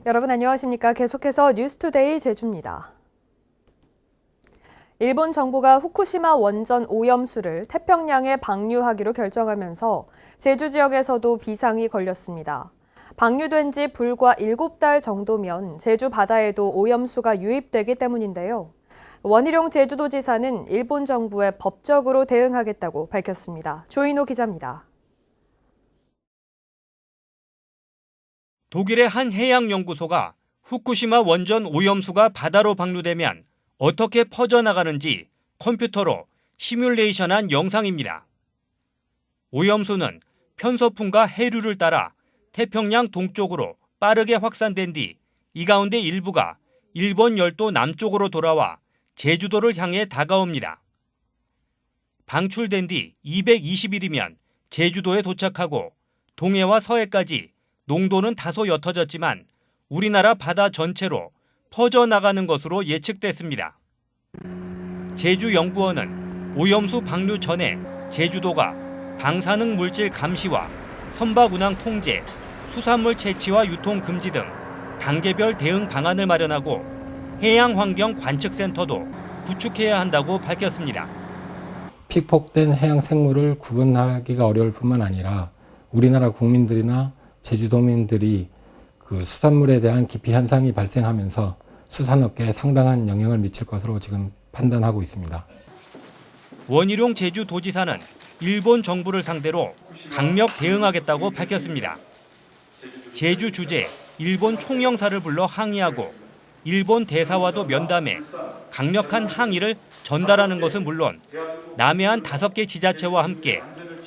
여러분 안녕하십니까? 계속해서 뉴스투데이 제주입니다. 일본 정부가 후쿠시마 원전 오염수를 태평양에 방류하기로 결정하면서 제주 지역에서도 비상이 걸렸습니다. 방류된 지 불과 7달 정도면 제주 바다에도 오염수가 유입되기 때문인데요. 원희룡 제주도지사는 일본 정부에 법적으로 대응하겠다고 밝혔습니다. 조인호 기자입니다. 독일의 한 해양연구소가 후쿠시마 원전 오염수가 바다로 방류되면 어떻게 퍼져나가는지 컴퓨터로 시뮬레이션한 영상입니다. 오염수는 편서풍과 해류를 따라 태평양 동쪽으로 빠르게 확산된 뒤 이 가운데 일부가 일본 열도 남쪽으로 돌아와 제주도를 향해 다가옵니다. 방출된 뒤 220일이면 제주도에 도착하고 동해와 서해까지 농도는 다소 옅어졌지만 우리나라 바다 전체로 퍼져나가는 것으로 예측됐습니다. 제주연구원은 오염수 방류 전에 제주도가 방사능 물질 감시와 선박 운항 통제, 수산물 채취와 유통 금지 등 단계별 대응 방안을 마련하고 해양환경 관측센터도 구축해야 한다고 밝혔습니다. 픽폭된 해양 생물을 구분하기가 어려울 뿐만 아니라 우리나라 국민들이나 제주도민들이 그 수산물에 대한 기피 현상이 발생하면서 수산업계에 상당한 영향을 미칠 것으로 지금 판단하고 있습니다. 원희룡 제주도지사는 일본 정부를 상대로 강력 대응하겠다고 밝혔습니다. 제주 주재 일본 총영사를 불러 항의하고 일본 대사와도 면담해 강력한 항의를 전달하는 것은 물론 남해안 5개 지자체와 함께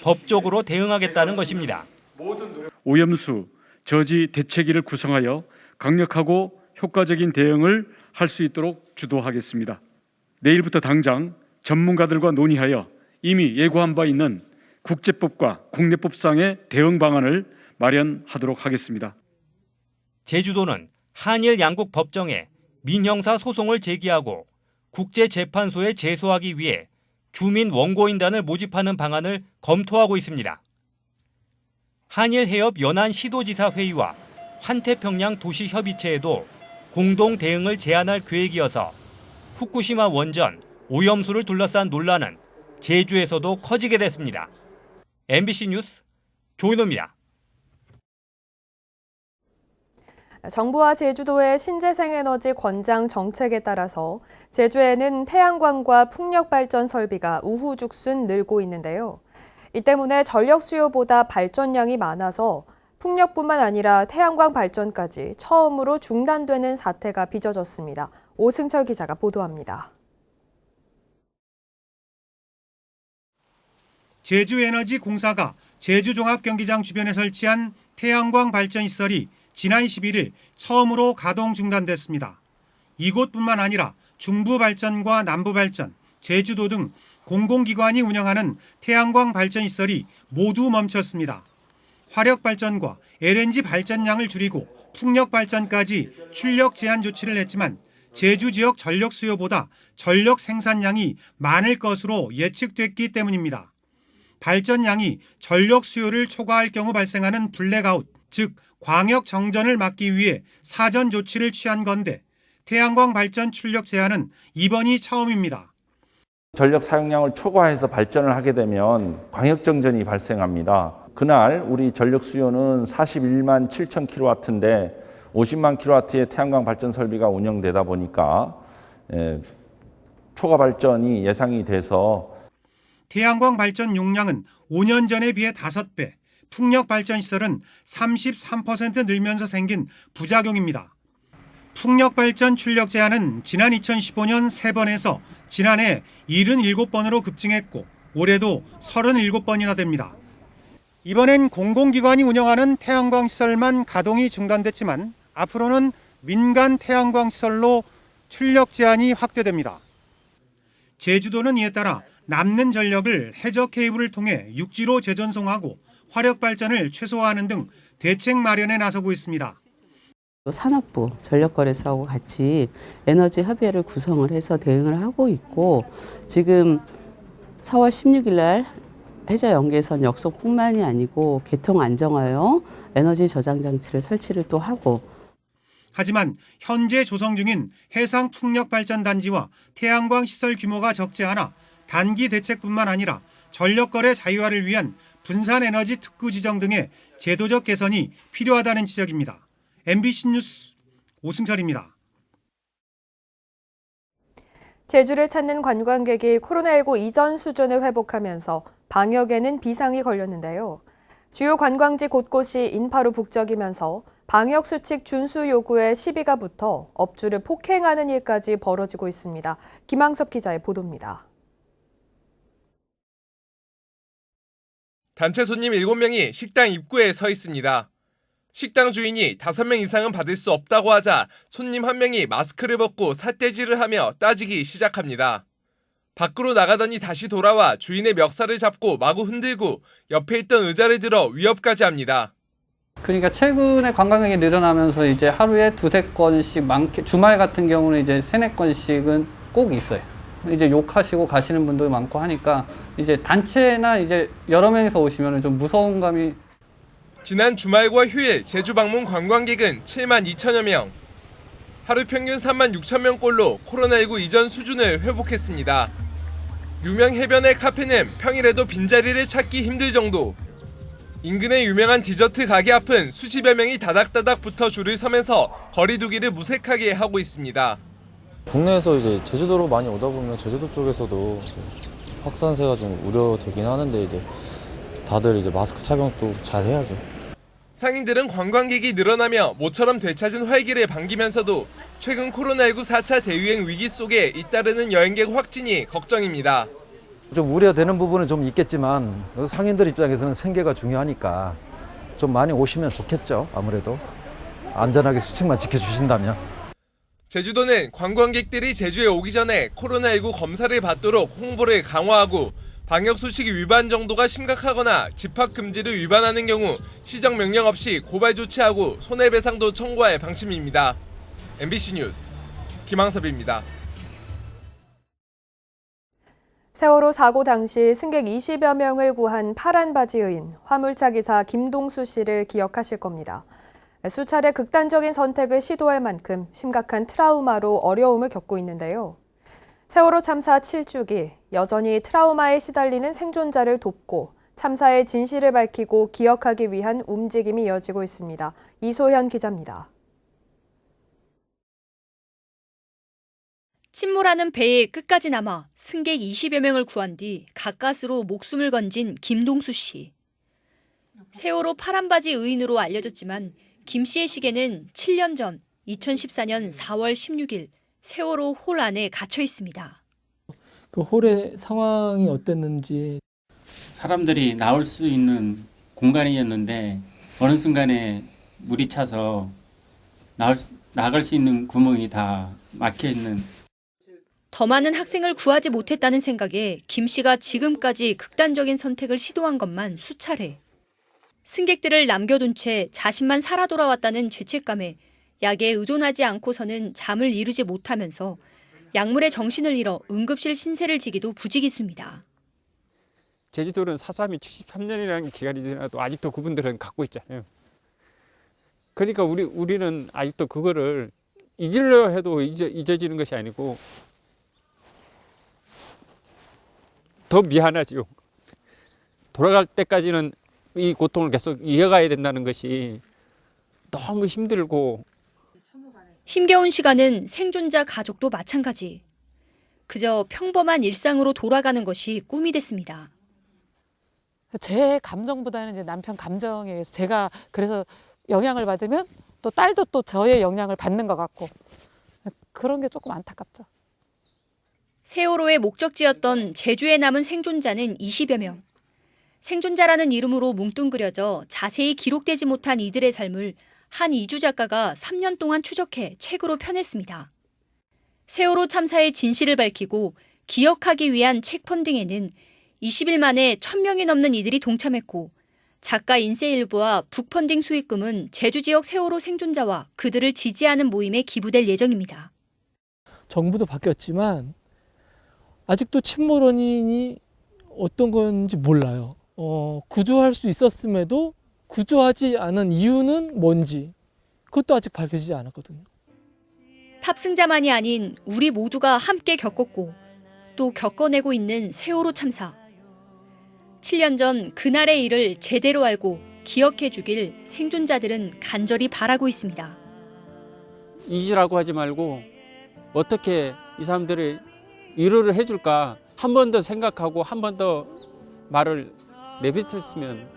법적으로 대응하겠다는 것입니다. 오염수 저지 대책위를 구성하여 강력하고 효과적인 대응을 할 수 있도록 주도하겠습니다. 내일부터 당장 전문가들과 논의하여 이미 예고한 바 있는 국제법과 국내법상의 대응 방안을 마련하도록 하겠습니다. 제주도는 한일 양국 법정에 민형사 소송을 제기하고 국제재판소에 제소하기 위해 주민 원고인단을 모집하는 방안을 검토하고 있습니다. 한일해협연안시도지사 회의와 환태평양 도시협의체에도 공동 대응을 제안할 계획이어서 후쿠시마 원전 오염수를 둘러싼 논란은 제주에서도 커지게 됐습니다. MBC 뉴스 조인호입니다. 정부와 제주도의 신재생에너지 권장 정책에 따라서 제주에는 태양광과 풍력 발전 설비가 우후죽순 늘고 있는데요. 이 때문에 전력 수요보다 발전량이 많아서 풍력뿐만 아니라 태양광 발전까지 처음으로 중단되는 사태가 빚어졌습니다. 오승철 기자가 보도합니다. 제주에너지공사가 제주종합경기장 주변에 설치한 태양광 발전시설이 지난 11일 처음으로 가동 중단됐습니다. 이곳뿐만 아니라 중부발전과 남부발전, 제주도 등 공공기관이 운영하는 태양광 발전시설이 모두 멈췄습니다. 화력발전과 LNG 발전량을 줄이고 풍력발전까지 출력 제한 조치를 했지만 제주 지역 전력 수요보다 전력 생산량이 많을 것으로 예측됐기 때문입니다. 발전량이 전력 수요를 초과할 경우 발생하는 블랙아웃, 즉 광역 정전을 막기 위해 사전 조치를 취한 건데 태양광 발전 출력 제한은 이번이 처음입니다. 전력 사용량을 초과해서 발전을 하게 되면 광역 정전이 발생합니다. 그날 우리 전력 수요는 41만 7천 킬로와트인데 50만 킬로와트의 태양광 발전 설비가 운영되다 보니까 초과 발전이 예상이 돼서 태양광 발전 용량은 5년 전에 비해 5배, 풍력 발전 시설은 33% 늘면서 생긴 부작용입니다. 풍력 발전 출력 제한은 지난 2015년 3번에서 지난해 77번으로 급증했고 올해도 37번이나 됩니다. 이번엔 공공기관이 운영하는 태양광 시설만 가동이 중단됐지만 앞으로는 민간 태양광 시설로 출력 제한이 확대됩니다. 제주도는 이에 따라 남는 전력을 해저 케이블을 통해 육지로 재전송하고 화력 발전을 최소화하는 등 대책 마련에 나서고 있습니다. 산업부, 전력거래소하고 같이 에너지 협의회를 구성을 해서 대응을 하고 있고 지금 4월 16일 날 해저 연계선 역속뿐만이 아니고 개통 안정화용 에너지 저장 장치를 설치를 또 하고 하지만 현재 조성 중인 해상풍력발전단지와 태양광 시설 규모가 적지 않아 단기 대책뿐만 아니라 전력거래 자유화를 위한 분산에너지 특구 지정 등의 제도적 개선이 필요하다는 지적입니다. MBC 뉴스 오승철입니다. 제주를 찾는 관광객이 코로나19 이전 수준을 회복하면서 방역에는 비상이 걸렸는데요. 주요 관광지 곳곳이 인파로 북적이면서 방역수칙 준수 요구에 시비가 붙어 업주를 폭행하는 일까지 벌어지고 있습니다. 김항섭 기자의 보도입니다. 단체 손님 7명이 식당 입구에 서 있습니다. 식당 주인이 5명 이상은 받을 수 없다고 하자 손님 1명이 마스크를 벗고 삿대질을 하며 따지기 시작합니다. 밖으로 나가더니 다시 돌아와 주인의 멱살을 잡고 마구 흔들고 옆에 있던 의자를 들어 위협까지 합니다. 그러니까 최근에 관광객이 늘어나면서 이제 하루에 2-3건씩 주말 같은 경우는 이제 3-4건씩은 꼭 있어요. 이제 욕하시고 가시는 분도 많고 하니까 이제 단체나 이제 여러 명이서 오시면 좀 무서운 감이. 지난 주말과 휴일 제주 방문 관광객은 7만 2천여 명. 하루 평균 3만 6천 명꼴로 코로나19 이전 수준을 회복했습니다. 유명 해변의 카페는 평일에도 빈자리를 찾기 힘들 정도. 인근의 유명한 디저트 가게 앞은 수십여 명이 다닥다닥 붙어 줄을 서면서 거리 두기를 무색하게 하고 있습니다. 국내에서 이제 제주도로 많이 오다 보면 제주도 쪽에서도 확산세가 좀 우려되긴 하는데 이제 다들 이제 마스크 착용도 잘 해야죠. 상인들은 관광객이 늘어나며 모처럼 되찾은 활기를 반기면서도 최근 코로나19 4차 대유행 위기 속에 잇따르는 여행객 확진이 걱정입니다. 좀 우려되는 부분은 좀 있겠지만 상인들 입장에서는 생계가 중요하니까 좀 많이 오시면 좋겠죠. 아무래도 안전하게 수칙만 지켜주신다면. 제주도는 관광객들이 제주에 오기 전에 코로나19 검사를 받도록 홍보를 강화하고 방역수칙 위반 정도가 심각하거나 집합금지를 위반하는 경우 시정명령 없이 고발 조치하고 손해배상도 청구할 방침입니다. MBC 뉴스 김항섭입니다. 세월호 사고 당시 승객 20여 명을 구한 파란 바지 의인 화물차 기사 김동수 씨를 기억하실 겁니다. 수차례 극단적인 선택을 시도할 만큼 심각한 트라우마로 어려움을 겪고 있는데요. 세월호 참사 7주기 여전히 트라우마에 시달리는 생존자를 돕고 참사의 진실을 밝히고 기억하기 위한 움직임이 이어지고 있습니다. 이소현 기자입니다. 침몰하는 배에 끝까지 남아 승객 20여 명을 구한 뒤 가까스로 목숨을 건진 김동수 씨. 세월호 파란바지 의인으로 알려졌지만 김 씨의 시계는 7년 전 2014년 4월 16일 세월호 홀 안에 갇혀 있습니다. 그 홀의 상황이 어땠는지. 사람들이 나올 수 있는 공간이었는데 어느 순간에 물이 차서 나갈 수 있는 구멍이 다 막혀 있는. 더 많은 학생을 구하지 못했다는 생각에 김 씨가 지금까지 극단적인 선택을 시도한 것만 수차례. 승객들을 남겨둔 채 자신만 살아 돌아왔다는 죄책감에 약에 의존하지 않고서는 잠을 이루지 못하면서 약물에 정신을 잃어 응급실 신세를 지기도 부지기수입니다. 제주도는 4.3이 73년이라는 기간이 지나도 아직도 그분들은 갖고 있잖아요. 그러니까 우리는 아직도 그거를 잊으려 해도 잊어지는 것이 아니고 더 미안하지요. 돌아갈 때까지는 이 고통을 계속 이어가야 된다는 것이 너무 힘들고. 힘겨운 시간은 생존자 가족도 마찬가지. 그저 평범한 일상으로 돌아가는 것이 꿈이 됐습니다. 제 감정보다는 이제 남편 감정에 의해서 제가 그래서 영향을 받으면 또 딸도 또 저의 영향을 받는 것 같고 그런 게 조금 안타깝죠. 세월호의 목적지였던 제주에 남은 생존자는 20여 명. 생존자라는 이름으로 뭉뚱그려져 자세히 기록되지 못한 이들의 삶을 한 이주 작가가 3년 동안 추적해 책으로 펴냈습니다. 세월호 참사의 진실을 밝히고 기억하기 위한 책 펀딩에는 20일 만에 1,000명이 넘는 이들이 동참했고 작가 인쇄일부와 북펀딩 수익금은 제주 지역 세월호 생존자와 그들을 지지하는 모임에 기부될 예정입니다. 정부도 바뀌었지만 아직도 침몰 원인이 어떤 건지 몰라요. 구조할 수 있었음에도 구조하지 않은 이유는 뭔지 그것도 아직 밝혀지지 않았거든요. 탑승자만이 아닌 우리 모두가 함께 겪었고 또 겪어내고 있는 세월호 참사. 7년 전 그날의 일을 제대로 알고 기억해 주길 생존자들은 간절히 바라고 있습니다. 잊으라고 하지 말고 어떻게 이 사람들이 위로를 해줄까 한 번 더 생각하고 한 번 더 말을 내뱉었으면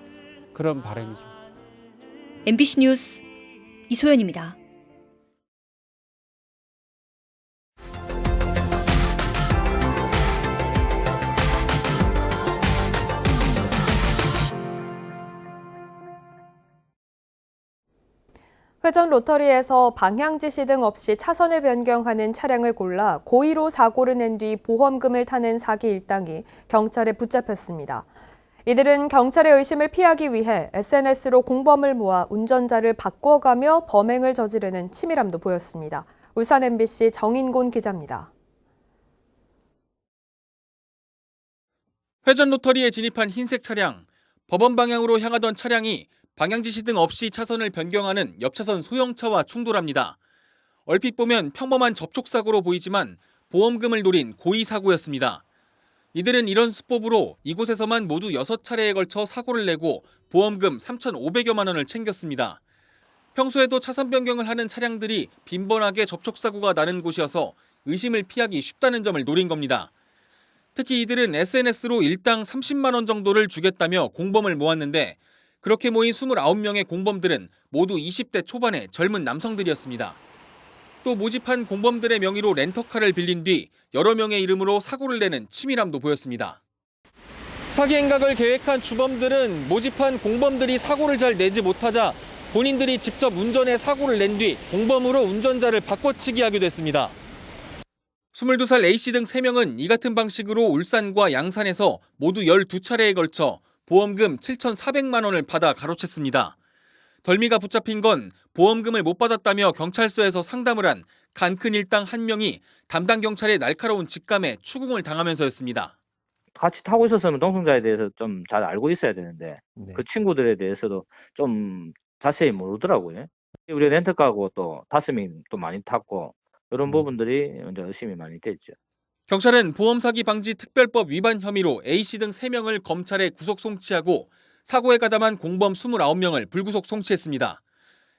그런 바람이죠. MBC 뉴스 이소연입니다. 회전 로터리에서 방향 지시 등 없이 차선을 변경하는 차량을 골라 고의로 사고를 낸 뒤 보험금을 타는 사기 일당이 경찰에 붙잡혔습니다. 이들은 경찰의 의심을 피하기 위해 SNS로 공범을 모아 운전자를 바꿔가며 범행을 저지르는 치밀함도 보였습니다. 울산 MBC 정인곤 기자입니다. 회전 로터리에 진입한 흰색 차량. 법원 방향으로 향하던 차량이 방향 지시 등 없이 차선을 변경하는 옆차선 소형차와 충돌합니다. 얼핏 보면 평범한 접촉사고로 보이지만 보험금을 노린 고의 사고였습니다. 이들은 이런 수법으로 이곳에서만 모두 6차례에 걸쳐 사고를 내고 보험금 3,500여만 원을 챙겼습니다. 평소에도 차선 변경을 하는 차량들이 빈번하게 접촉사고가 나는 곳이어서 의심을 피하기 쉽다는 점을 노린 겁니다. 특히 이들은 SNS로 일당 30만 원 정도를 주겠다며 공범을 모았는데 그렇게 모인 29명의 공범들은 모두 20대 초반의 젊은 남성들이었습니다. 또 모집한 공범들의 명의로 렌터카를 빌린 뒤 여러 명의 이름으로 사고를 내는 치밀함도 보였습니다. 사기 행각을 계획한 주범들은 모집한 공범들이 사고를 잘 내지 못하자 본인들이 직접 운전해 사고를 낸 뒤 공범으로 운전자를 바꿔치기 하기도 했습니다. 22살 A씨 등 3명은 이 같은 방식으로 울산과 양산에서 모두 12차례에 걸쳐 보험금 7,400만 원을 받아 가로챘습니다. 덜미가 붙잡힌 건 보험금을 못 받았다며 경찰서에서 상담을 한 간큰 일당 한 명이 담당 경찰의 날카로운 직감에 추궁을 당하면서였습니다. 같이 타고 있었으면 동승자에 대해서 좀 잘 알고 있어야 되는데 그 친구들에 대해서도 좀 자세히 모르더라고요. 우리 렌터카고 또 5명이 또 많이 탔고 이런 부분들이 이제 의심이 많이 됐죠. 경찰은 보험사기 방지 특별법 위반 혐의로 A씨 등 3명을 검찰에 구속 송치하고 사고에 가담한 공범 29명을 불구속 송치했습니다.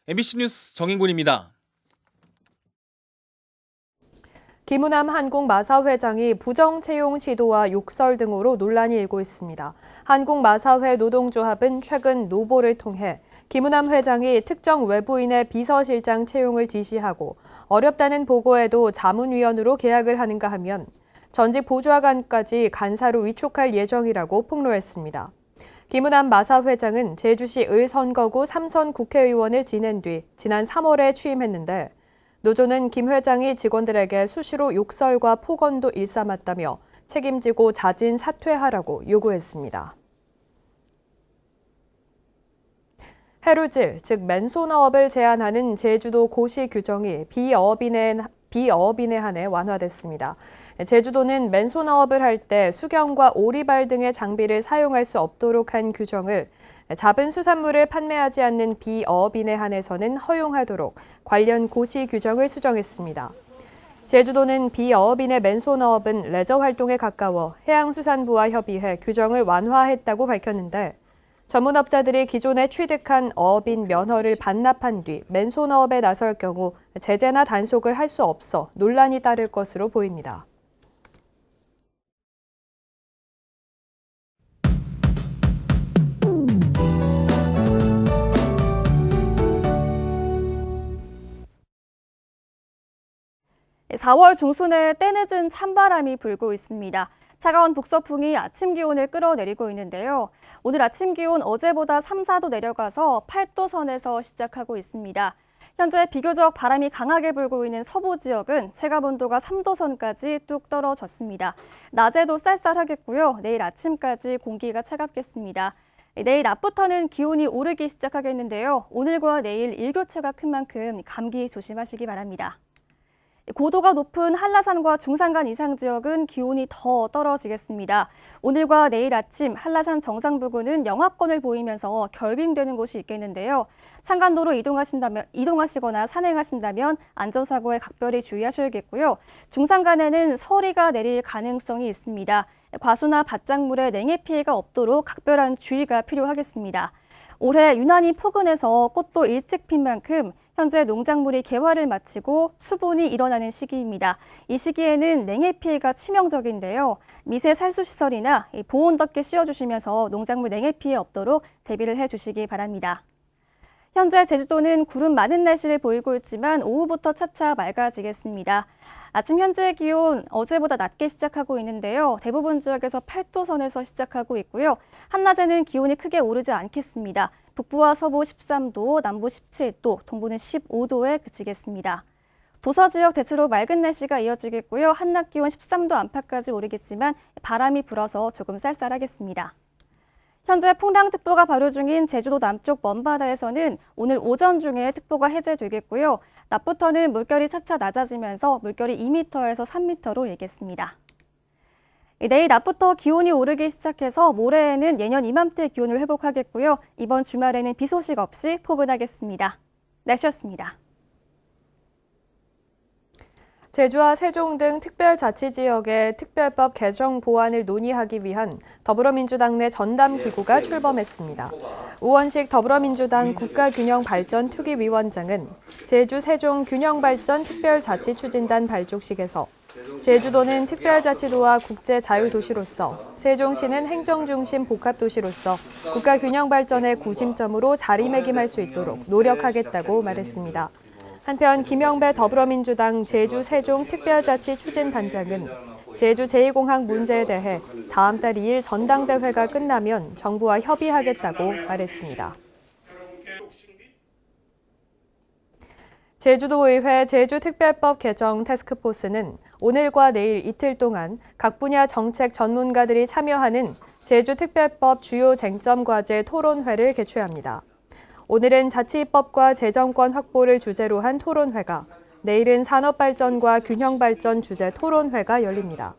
MBC 뉴스 정인곤입니다. 김우남 한국마사 회장이 부정 채용 시도와 욕설 등으로 논란이 일고 있습니다. 한국마사회 노동조합은 최근 노보를 통해 김우남 회장이 특정 외부인의 비서실장 채용을 지시하고 어렵다는 보고에도 자문위원으로 계약을 하는가 하면 전직 보좌관까지 간사로 위촉할 예정이라고 폭로했습니다. 김우남 마사 회장은 제주시 을선거구 3선 국회의원을 지낸 뒤 지난 3월에 취임했는데 노조는 김 회장이 직원들에게 수시로 욕설과 폭언도 일삼았다며 책임지고 자진 사퇴하라고 요구했습니다. 해루질, 즉 맨손아업을 제한하는 제주도 고시 규정이 비어업인에 한해 완화됐습니다. 제주도는 맨손아업을 할 때 수경과 오리발 등의 장비를 사용할 수 없도록 한 규정을 잡은 수산물을 판매하지 않는 비어업인에 한해서는 허용하도록 관련 고시 규정을 수정했습니다. 제주도는 비어업인의 맨손아업은 레저 활동에 가까워 해양수산부와 협의해 규정을 완화했다고 밝혔는데 전문업자들이 기존에 취득한 어업인 면허를 반납한 뒤 맨손아업에 나설 경우 제재나 단속을 할 수 없어 논란이 따를 것으로 보입니다. 네, 4월 중순에 때늦은 찬바람이 불고 있습니다. 차가운 북서풍이 아침 기온을 끌어내리고 있는데요. 오늘 아침 기온 어제보다 3, 4도 내려가서 8도 선에서 시작하고 있습니다. 현재 비교적 바람이 강하게 불고 있는 서부 지역은 체감 온도가 3도 선까지 뚝 떨어졌습니다. 낮에도 쌀쌀하겠고요. 내일 아침까지 공기가 차갑겠습니다. 내일 낮부터는 기온이 오르기 시작하겠는데요. 오늘과 내일 일교차가 큰 만큼 감기 조심하시기 바랍니다. 고도가 높은 한라산과 중산간 이상 지역은 기온이 더 떨어지겠습니다. 오늘과 내일 아침 한라산 정상 부근은 영하권을 보이면서 결빙되는 곳이 있겠는데요. 산간도로 이동하시거나 산행하신다면 안전사고에 각별히 주의하셔야겠고요. 중산간에는 서리가 내릴 가능성이 있습니다. 과수나 밭작물에 냉해 피해가 없도록 각별한 주의가 필요하겠습니다. 올해 유난히 포근해서 꽃도 일찍 핀 만큼 현재 농작물이 개화를 마치고 수분이 일어나는 시기입니다. 이 시기에는 냉해 피해가 치명적인데요. 미세 살수시설이나 보온 덮개 씌워주시면서 농작물 냉해 피해 없도록 대비를 해주시기 바랍니다. 현재 제주도는 구름 많은 날씨를 보이고 있지만 오후부터 차차 맑아지겠습니다. 아침 현재 기온 어제보다 낮게 시작하고 있는데요. 대부분 지역에서 8도 선에서 시작하고 있고요. 한낮에는 기온이 크게 오르지 않겠습니다. 북부와 서부 13도, 남부 17도, 동부는 15도에 그치겠습니다. 도서 지역 대체로 맑은 날씨가 이어지겠고요. 한낮 기온 13도 안팎까지 오르겠지만 바람이 불어서 조금 쌀쌀하겠습니다. 현재 풍랑특보가 발효 중인 제주도 남쪽 먼바다에서는 오늘 오전 중에 특보가 해제되겠고요. 낮부터는 물결이 차차 낮아지면서 물결이 2m에서 3m로 일겠습니다. 내일 낮부터 기온이 오르기 시작해서 모레에는 예년 이맘때 기온을 회복하겠고요. 이번 주말에는 비 소식 없이 포근하겠습니다. 날씨였습니다. 제주와 세종 등 특별자치지역의 특별법 개정 보완을 논의하기 위한 더불어민주당 내 전담기구가 출범했습니다. 우원식 더불어민주당 국가균형발전특위위원장은 제주 세종 균형발전 특별자치추진단 발족식에서 제주도는 특별자치도와 국제자유도시로서, 세종시는 행정중심 복합도시로서 국가균형발전의 구심점으로 자리매김할 수 있도록 노력하겠다고 말했습니다. 한편 김영배 더불어민주당 제주 세종 특별자치추진단장은 제주 제2공항 문제에 대해 다음 달 2일 전당대회가 끝나면 정부와 협의하겠다고 말했습니다. 제주도의회 제주특별법 개정 태스크포스는 오늘과 내일 이틀 동안 각 분야 정책 전문가들이 참여하는 제주특별법 주요 쟁점 과제 토론회를 개최합니다. 오늘은 자치입법과 재정권 확보를 주제로 한 토론회가, 내일은 산업발전과 균형발전 주제 토론회가 열립니다.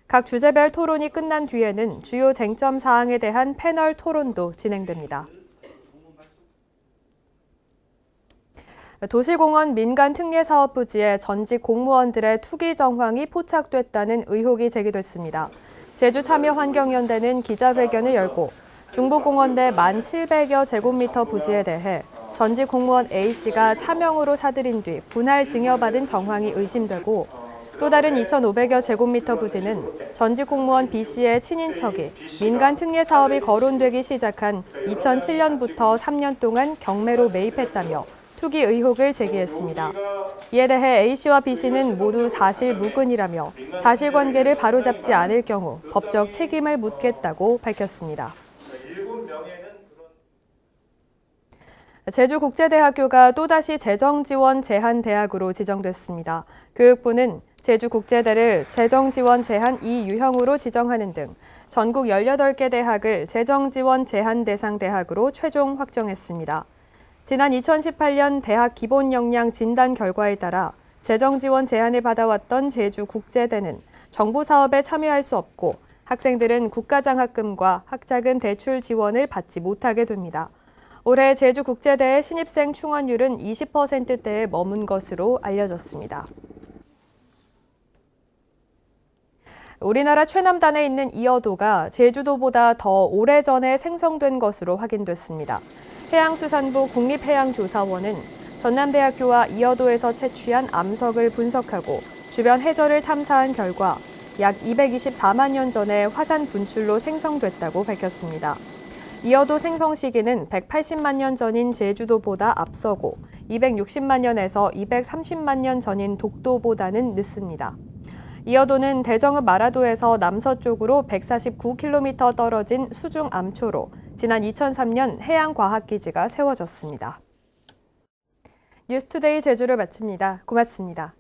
각 주제별 토론이 끝난 뒤에는 주요 쟁점 사항에 대한 패널 토론도 진행됩니다. 도시공원 민간특례사업 부지에 전직 공무원들의 투기 정황이 포착됐다는 의혹이 제기됐습니다. 제주참여환경연대는 기자회견을 열고 중부공원 내 1,700여 제곱미터 부지에 대해 전직 공무원 A씨가 차명으로 사들인 뒤 분할 증여받은 정황이 의심되고, 또 다른 2,500여 제곱미터 부지는 전직 공무원 B씨의 친인척이 민간 특례 사업이 거론되기 시작한 2007년부터 3년 동안 경매로 매입했다며 투기 의혹을 제기했습니다. 이에 대해 A씨와 B씨는 모두 사실무근이라며 사실관계를 바로잡지 않을 경우 법적 책임을 묻겠다고 밝혔습니다. 제주국제대학교가 또다시 재정지원 제한대학으로 지정됐습니다. 교육부는 제주국제대를 재정지원 제한 2유형으로 지정하는 등 전국 18개 대학을 재정지원 제한 대상 대학으로 최종 확정했습니다. 지난 2018년 대학 기본 역량 진단 결과에 따라 재정지원 제한을 받아왔던 제주국제대는 정부 사업에 참여할 수 없고, 학생들은 국가장학금과 학자금 대출 지원을 받지 못하게 됩니다. 올해 제주국제대의 신입생 충원율은 20%대에 머문 것으로 알려졌습니다. 우리나라 최남단에 있는 이어도가 제주도보다 더 오래전에 생성된 것으로 확인됐습니다. 해양수산부 국립해양조사원은 전남대학교와 이어도에서 채취한 암석을 분석하고 주변 해저를 탐사한 결과 약 224만 년 전에 화산 분출로 생성됐다고 밝혔습니다. 이어도 생성 시기는 180만 년 전인 제주도보다 앞서고 260만 년에서 230만 년 전인 독도보다는 늦습니다. 이어도는 대정읍 마라도에서 남서쪽으로 149km 떨어진 수중 암초로 지난 2003년 해양과학기지가 세워졌습니다. 뉴스투데이 제주를 마칩니다. 고맙습니다.